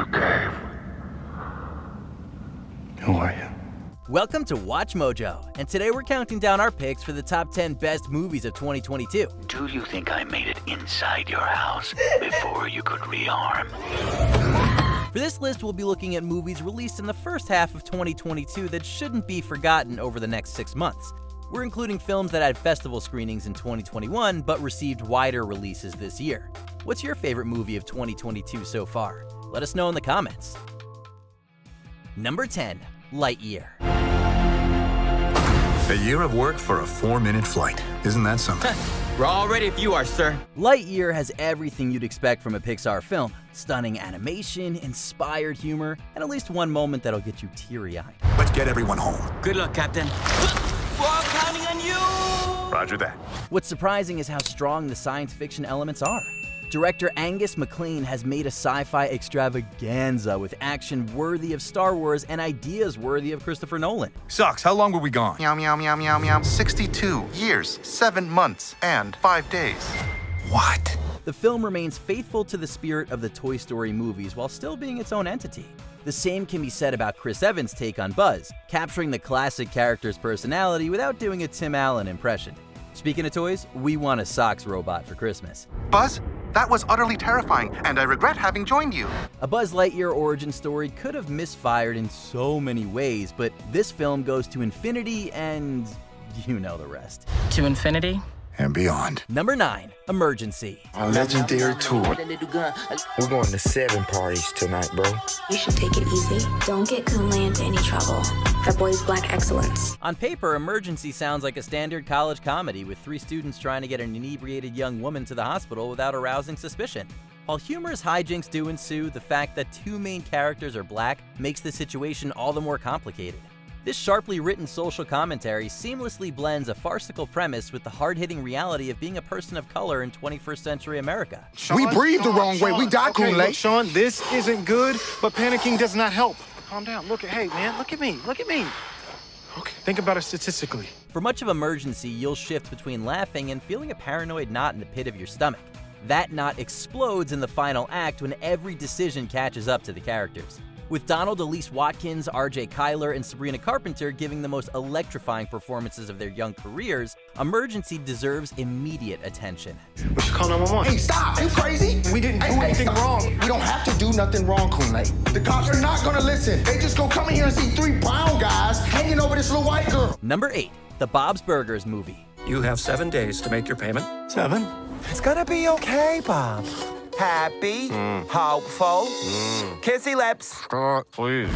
you came. Who are you? Welcome to Watch Mojo, and today we're counting down our picks for the top 10 best movies of 2022. Do you think I made it inside your house before you could rearm? For this list, we'll be looking at movies released in the first half of 2022 that shouldn't be forgotten over the next 6 months. We're including films that had festival screenings in 2021 but received wider releases this year. What's your favorite movie of 2022 so far? Let us know in the comments. Number 10, Lightyear. A year of work for a 4-minute flight. Isn't that something? We're all ready if you are, sir. Lightyear has everything you'd expect from a Pixar film. Stunning animation, inspired humor, and at least one moment that'll get you teary-eyed. Let's get everyone home. Good luck, Captain. We're all counting on you! Roger that. What's surprising is how strong the science fiction elements are. Director Angus MacLean has made a sci-fi extravaganza with action worthy of Star Wars and ideas worthy of Christopher Nolan. Sucks. How long were we gone? Meow, meow, meow, meow, meow. 62 years, 7 months, and 5 days. What? The film remains faithful to the spirit of the Toy Story movies while still being its own entity. The same can be said about Chris Evans' take on Buzz, capturing the classic character's personality without doing a Tim Allen impression. Speaking of toys, we want a socks robot for Christmas. Buzz, that was utterly terrifying, and I regret having joined you. A Buzz Lightyear origin story could have misfired in so many ways, but this film goes to infinity and you know the rest. To infinity? And beyond. Number 9, Emergency. A legendary tour. We're going to 7 parties tonight, bro. You should take it easy. Don't get Kunle into any trouble. That boy's black excellence. On paper, Emergency sounds like a standard college comedy with 3 students trying to get an inebriated young woman to the hospital without arousing suspicion. While humorous hijinks do ensue, the fact that 2 main characters are black makes the situation all the more complicated. This sharply written social commentary seamlessly blends a farcical premise with the hard-hitting reality of being a person of color in 21st century America. We breathed the wrong way. We died, okay, Kunle. look, Sean, this isn't good, but panicking does not help. Calm down. Hey, man, look at me. Okay, think about it statistically. For much of Emergency, you'll shift between laughing and feeling a paranoid knot in the pit of your stomach. That knot explodes in the final act when every decision catches up to the characters. With Donald Elise Watkins, R.J. Kyler, and Sabrina Carpenter giving the most electrifying performances of their young careers, Emergency deserves immediate attention. We should call 911. Hey, stop! Are you crazy? We didn't do anything wrong. We don't have to do nothing wrong, Kunle. The cops are not gonna listen. They just gonna come in here and see 3 brown guys hanging over this little white girl. Number 8, the Bob's Burgers movie. You have 7 days to make your payment. 7? It's gonna be okay, Bob. Happy, hopeful, kissy lips. Please.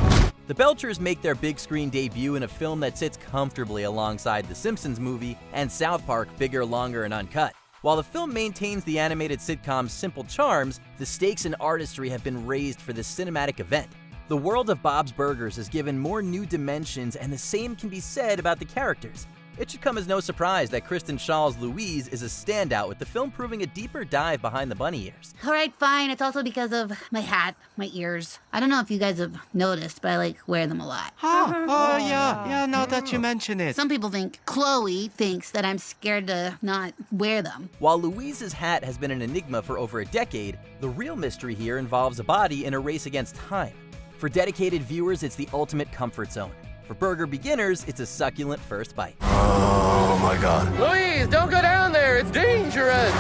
The Belchers make their big screen debut in a film that sits comfortably alongside The Simpsons movie and South Park Bigger, Longer, and Uncut. While the film maintains the animated sitcom's simple charms, the stakes and artistry have been raised for this cinematic event. The world of Bob's Burgers is given more new dimensions, and the same can be said about the characters. It should come as no surprise that Kristen Schall's Louise is a standout, with the film proving a deeper dive behind the bunny ears. All right, fine. It's also because of my hat, my ears. I don't know if you guys have noticed, but I wear them a lot. Yeah, now that you mention it. Some people think Chloe thinks that I'm scared to not wear them. While Louise's hat has been an enigma for over a decade, the real mystery here involves a body in a race against time. For dedicated viewers, it's the ultimate comfort zone. For burger beginners, it's a succulent first bite. Oh my God. Louise, don't go down there. It's dangerous.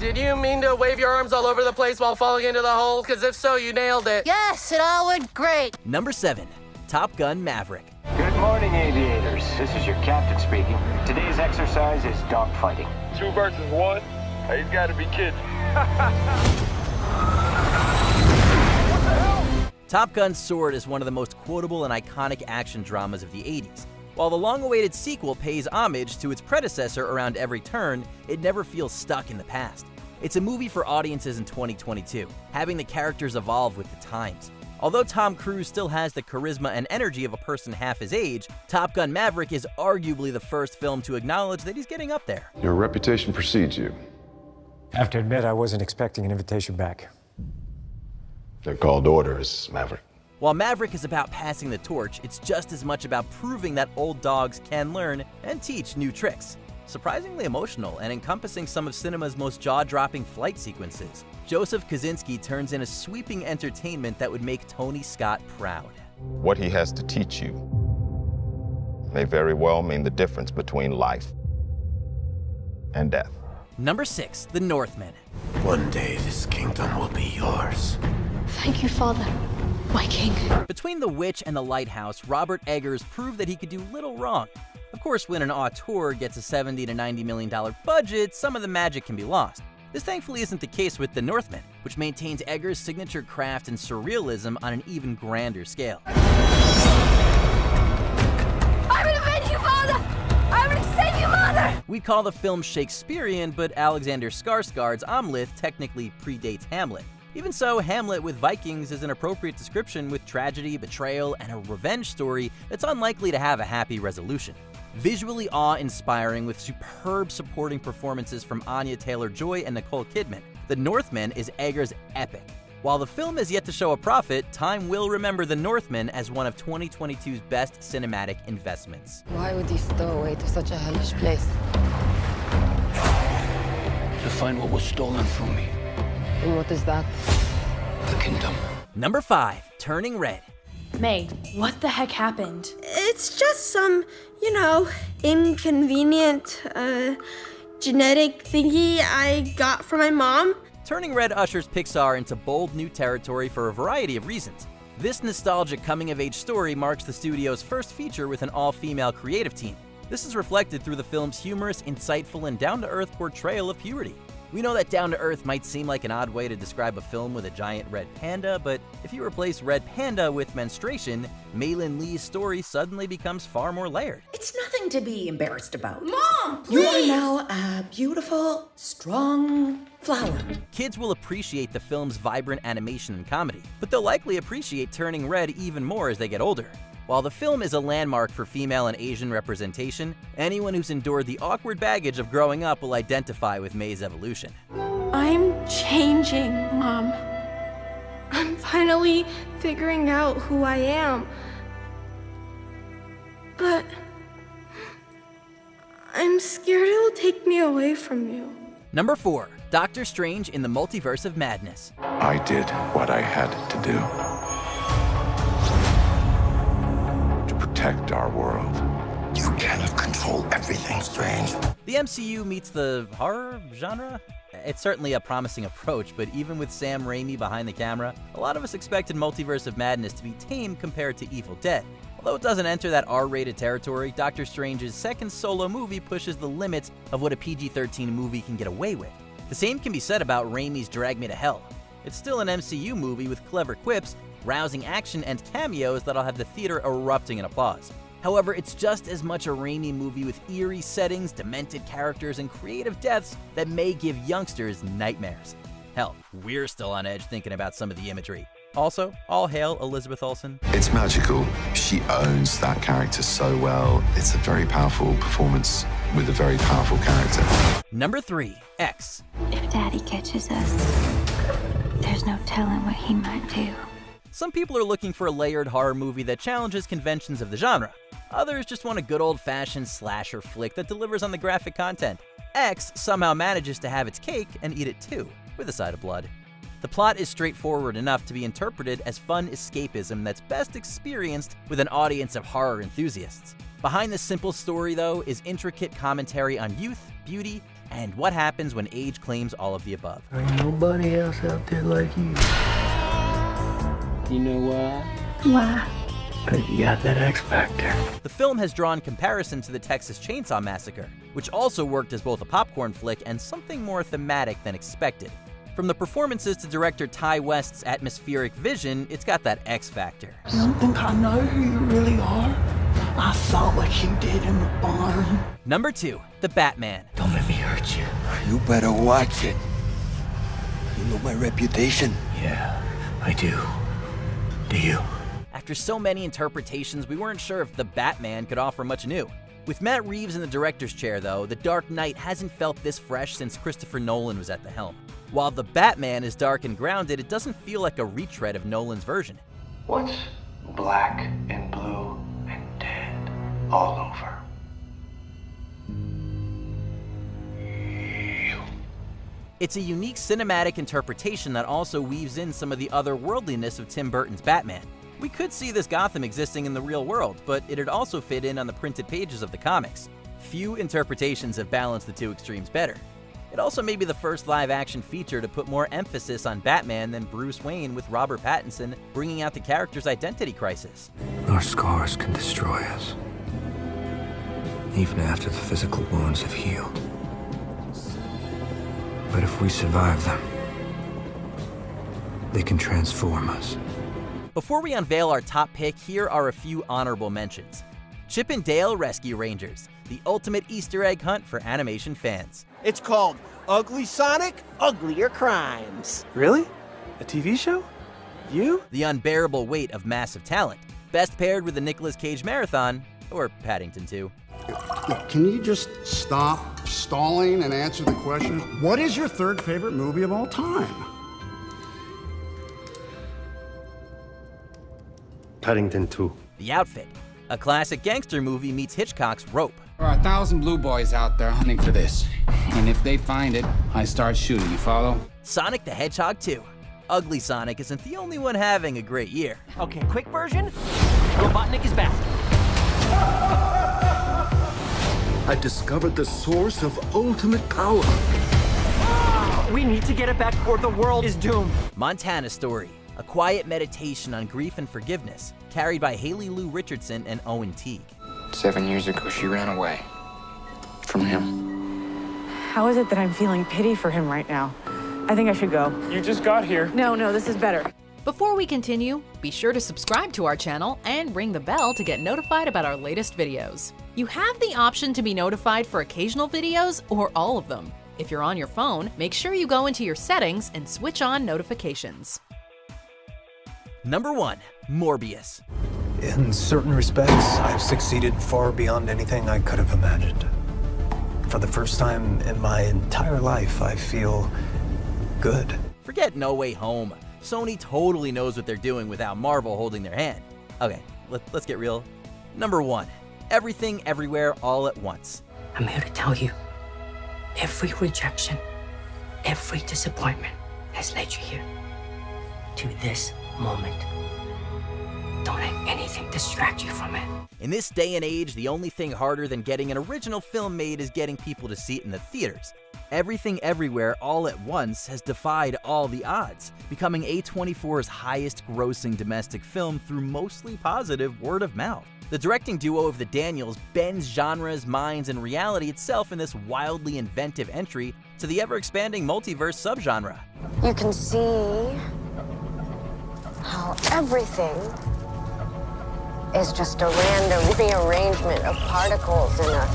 Did you mean to wave your arms all over the place while falling into the hole? Because if so, you nailed it. Yes, it all went great. Number 7, Top Gun Maverick. Good morning, aviators. This is your captain speaking. Today's exercise is dogfighting. 2 versus 1? He's got to be kidding. Top Gun's Sword is one of the most quotable and iconic action dramas of the 80s. While the long-awaited sequel pays homage to its predecessor around every turn, it never feels stuck in the past. It's a movie for audiences in 2022, having the characters evolve with the times. Although Tom Cruise still has the charisma and energy of a person half his age, Top Gun Maverick is arguably the first film to acknowledge that he's getting up there. Your reputation precedes you. I have to admit, I wasn't expecting an invitation back. They're called orders, Maverick. While Maverick is about passing the torch, it's just as much about proving that old dogs can learn and teach new tricks. surprisingly emotional and encompassing some of cinema's most jaw-dropping flight sequences. Joseph Kosinski turns in a sweeping entertainment that would make Tony Scott proud. What he has to teach you may very well mean the difference between life and death. Number 6, The Northman. One day this kingdom will be yours. Thank you, Father, my king. Between The Witch and The Lighthouse, Robert Eggers proved that he could do little wrong. Of course, when an auteur gets a $70 to $90 million budget, some of the magic can be lost. This thankfully isn't the case with The Northman, which maintains Eggers' signature craft and surrealism on an even grander scale. I'm gonna avenge you, Father! I'm gonna save you, Mother! We call the film Shakespearean, but Alexander Skarsgård's Amleth technically predates Hamlet. Even so, Hamlet with Vikings is an appropriate description with tragedy, betrayal, and a revenge story that's unlikely to have a happy resolution. Visually awe-inspiring with superb supporting performances from Anya Taylor-Joy and Nicole Kidman, The Northman is Eggers' epic. While the film is yet to show a profit, time will remember The Northman as one of 2022's best cinematic investments. Why would he stow away to such a hellish place? To find what was stolen from me. And what is that? The kingdom. Number 5, Turning Red. May, what the heck happened? It's just some, inconvenient, genetic thingy I got from my mom. Turning Red ushers Pixar into bold new territory for a variety of reasons. This nostalgic coming-of-age story marks the studio's first feature with an all-female creative team. This is reflected through the film's humorous, insightful, and down-to-earth portrayal of puberty. We know that down-to-earth might seem like an odd way to describe a film with a giant red panda, but if you replace red panda with menstruation, Maylin Lee's story suddenly becomes far more layered. It's nothing to be embarrassed about. Mom, You are please! now a beautiful, strong flower. Kids will appreciate the film's vibrant animation and comedy, but they'll likely appreciate Turning Red even more as they get older. While the film is a landmark for female and Asian representation, anyone who's endured the awkward baggage of growing up will identify with May's evolution. I'm changing, Mom. I'm finally figuring out who I am. But I'm scared it'll take me away from you. Number 4, Doctor Strange in the Multiverse of Madness. I did what I had to do. Protect our world. You cannot control everything, Strange. The MCU meets the horror genre? It's certainly a promising approach, but even with Sam Raimi behind the camera, a lot of us expected Multiverse of Madness to be tame compared to Evil Dead. Although it doesn't enter that R-rated territory, Doctor Strange's second solo movie pushes the limits of what a PG-13 movie can get away with. The same can be said about Raimi's Drag Me to Hell. It's still an MCU movie with clever quips, rousing action, and cameos that'll have the theater erupting in applause. However, it's just as much a Raimi movie with eerie settings, demented characters, and creative deaths that may give youngsters nightmares. Hell, we're still on edge thinking about some of the imagery. Also, all hail Elizabeth Olsen. It's magical. She owns that character so well. It's a very powerful performance with a very powerful character. Number 3, X. If Daddy catches us, there's no telling what he might do. Some people are looking for a layered horror movie that challenges conventions of the genre. Others just want a good old-fashioned slasher flick that delivers on the graphic content. X somehow manages to have its cake and eat it too, with a side of blood. The plot is straightforward enough to be interpreted as fun escapism that's best experienced with an audience of horror enthusiasts. Behind this simple story, though, is intricate commentary on youth, beauty, and what happens when age claims all of the above. Ain't nobody else out there like you. You know why? Why? You got that X factor. The film has drawn comparison to the Texas Chainsaw Massacre, which also worked as both a popcorn flick and something more thematic than expected. From the performances to director Ty West's atmospheric vision, it's got that X factor. You don't think I know who you really are? I saw what you did in the barn. Number 2, The Batman. Don't let me hurt you. You better watch it. You know my reputation? Yeah, I do. Do you? After so many interpretations, we weren't sure if The Batman could offer much new. With Matt Reeves in the director's chair, though, The Dark Knight hasn't felt this fresh since Christopher Nolan was at the helm. While The Batman is dark and grounded, it doesn't feel like a retread of Nolan's version. What's black and blue and dead all over? It's a unique cinematic interpretation that also weaves in some of the otherworldliness of Tim Burton's Batman. We could see this Gotham existing in the real world, but it'd also fit in on the printed pages of the comics. Few interpretations have balanced the two extremes better. It also may be the first live-action feature to put more emphasis on Batman than Bruce Wayne, with Robert Pattinson bringing out the character's identity crisis. Our scars can destroy us, even after the physical wounds have healed. But if we survive them, they can transform us. Before we unveil our top pick, here are a few honorable mentions. Chip and Dale Rescue Rangers, the ultimate Easter egg hunt for animation fans. It's called Ugly Sonic, Uglier Crimes. Really? A TV show? You? The unbearable weight of massive talent, best paired with the Nicolas Cage Marathon, or Paddington 2. Look, can you just stop stalling and answer the question? What is your third favorite movie of all time? Paddington 2. The Outfit, a classic gangster movie meets Hitchcock's Rope. There are 1,000 blue boys out there hunting for this. And if they find it, I start shooting, you follow? Sonic the Hedgehog 2. Ugly Sonic isn't the only one having a great year. Okay, quick version. Robotnik is back. I've discovered the source of ultimate power. We need to get it back or the world is doomed. Montana Story, a quiet meditation on grief and forgiveness, carried by Haley Lou Richardson and Owen Teague. 7 years ago, she ran away from him. How is it that I'm feeling pity for him right now? I think I should go. You just got here. No, this is better. Before we continue, be sure to subscribe to our channel and ring the bell to get notified about our latest videos. You have the option to be notified for occasional videos or all of them. If you're on your phone, make sure you go into your settings and switch on notifications. Number 1, Morbius. In certain respects, I've succeeded far beyond anything I could have imagined. For the first time in my entire life, I feel good. Forget No Way Home. Sony totally knows what they're doing without Marvel holding their hand. Okay, let's get real. Number 1, Everything Everywhere All at Once. I'm here to tell you, every rejection, every disappointment has led you here, to this moment. Don't let anything distract you from it. In this day and age, the only thing harder than getting an original film made is getting people to see it in the theaters. Everything Everywhere All at Once has defied all the odds, becoming A24's highest-grossing domestic film through mostly positive word of mouth. The directing duo of the Daniels bends genres, minds, and reality itself in this wildly inventive entry to the ever-expanding multiverse subgenre. You can see how everything is just a random rearrangement of particles in a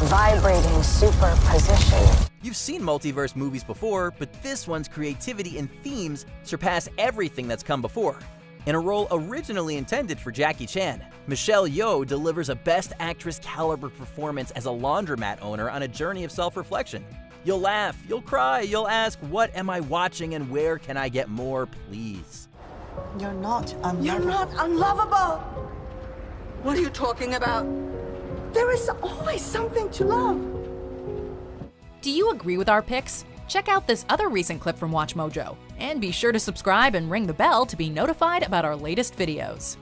vibrating superposition. You've seen multiverse movies before, but this one's creativity and themes surpass everything that's come before. In a role originally intended for Jackie Chan, Michelle Yeoh delivers a Best Actress caliber performance as a laundromat owner on a journey of self-reflection. You'll laugh, you'll cry, you'll ask, what am I watching and where can I get more, please? You're not unlovable. You're not unlovable! What are you talking about? There is always something to love. Do you agree with our picks? Check out this other recent clip from WatchMojo, and be sure to subscribe and ring the bell to be notified about our latest videos.